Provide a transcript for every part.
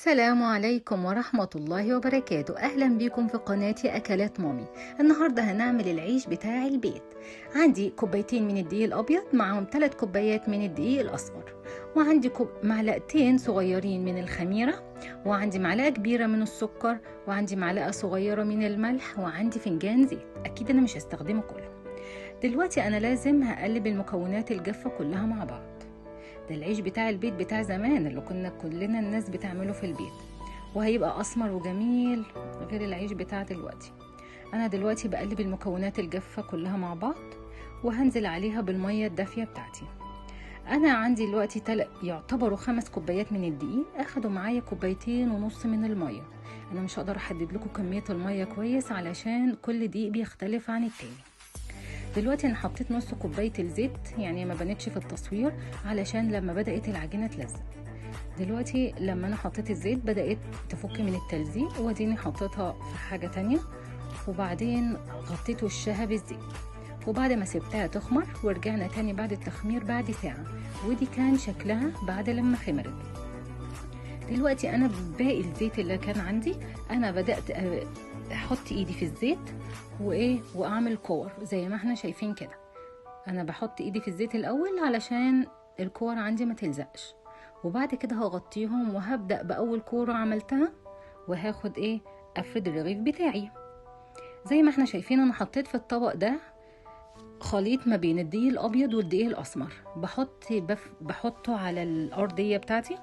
السلام عليكم ورحمة الله وبركاته. أهلا بكم في قناتي أكلات مامي. النهاردة هنعمل العيش بتاع البيت. عندي كوبايتين من الدقيق الأبيض، معهم 3 كوبايات من الدقيق الأسمر، وعندي معلقتين صغيرين من الخميرة، وعندي معلقة كبيرة من السكر، وعندي معلقة صغيرة من الملح، وعندي فنجان زيت. أكيد أنا مش هستخدمه كله. دلوقتي أنا لازم هقلب المكونات الجافة كلها مع بعض. ده العيش بتاع البيت بتاع زمان اللي كنا كلنا الناس بتعمله في البيت، وهيبقى اسمر وجميل غير العيش بتاع دلوقتي. انا دلوقتي بقلب المكونات الجافة كلها مع بعض، وهنزل عليها بالمية الدافية بتاعتي. انا عندي دلوقتي يعتبروا 5 كوبايات من الدقيق، اخدوا معايا 2.5 كوبايات من المية. انا مش هقدر احدد لكم كمية المية كويس علشان كل دقيق بيختلف عن التاني. دلوقتي انا حطيت نص كوبايه الزيت، يعني ما بانتش في التصوير علشان لما بدات العجينه تلزق. دلوقتي لما انا حطيت الزيت بدات تفك من التلزيق، واديني حطيتها في حاجه تانية، وبعدين غطيت وشها بالزيت، وبعد ما سبتها تخمر ورجعنا تاني بعد التخمير بعد ساعه، ودي كان شكلها بعد لما خمرت. دلوقتي انا باقي الزيت اللي كان عندي انا بدات احط ايدي في الزيت واعمل كور زي ما احنا شايفين كده. انا بحط ايدي في الزيت الاول علشان الكور عندي ما تلزقش، وبعد كده هغطيهم وهبدا باول كوره عملتها، وهاخد افرد الرغيف بتاعي. زي ما احنا شايفين انا حطيت في الطبق ده خليط ما بين الدقيق الابيض والدقيق الاسمر، بحطه على الارضيه بتاعتي،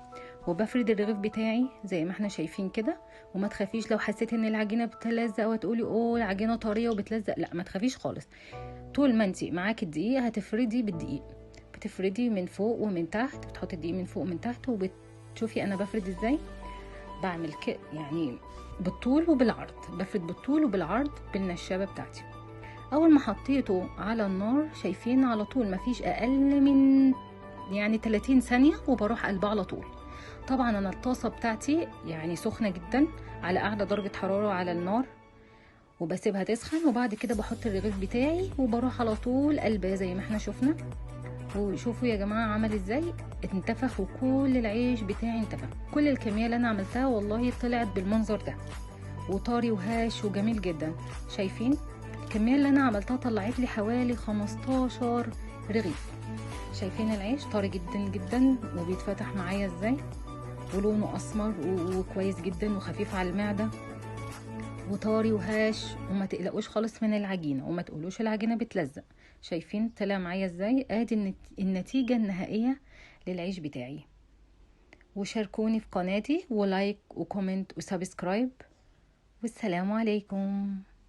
وبفرد الرغيف بتاعي زي ما احنا شايفين كده. وما تخافيش لو حسيت ان العجينه بتلزق وتقولي العجينه طريه وبتلزق، لا ما تخافيش خالص. طول ما انتي معاكي الدقيق هتفردي بالدقيق، بتفردي من فوق ومن تحت، بتحطي الدقيق من فوق ومن تحت، وبتشوفي انا بفرد ازاي. بعمل يعني بالطول وبالعرض، بفرد بالطول وبالعرض بالنشابه بتاعتي. اول ما حطيته على النار شايفين على طول مفيش اقل من 30 ثانيه وبروح قلبه على طول. طبعا انا الطاسه بتاعتي سخنه جدا على اعلى درجه حراره على النار، وبسيبها تسخن، وبعد كده بحط الرغيف بتاعي وبروح على طول قلبه زي ما احنا شفنا. وشوفوا يا جماعه عمل ازاي اتنتفخ، وكل العيش بتاعي انتفخ. كل الكميه اللي انا عملتها والله طلعت بالمنظر ده، وطري وهاش وجميل جدا. شايفين الكميه اللي انا عملتها طلعت لي حوالي 15 رغيف. شايفين العيش طري جدا جدا وبيتفتح معايا ازاي، ولونه اسمر وكويس جدا وخفيف على المعده وطاري وهاش. وما تقلقوش خالص من العجينه، وما تقولوش العجينه بتلزق. شايفين طلع معايا ازاي؟ ادي النتيجه النهائيه للعيش بتاعي. وشاركوني في قناتي ولايك وكومنت وسبسكرايب، والسلام عليكم.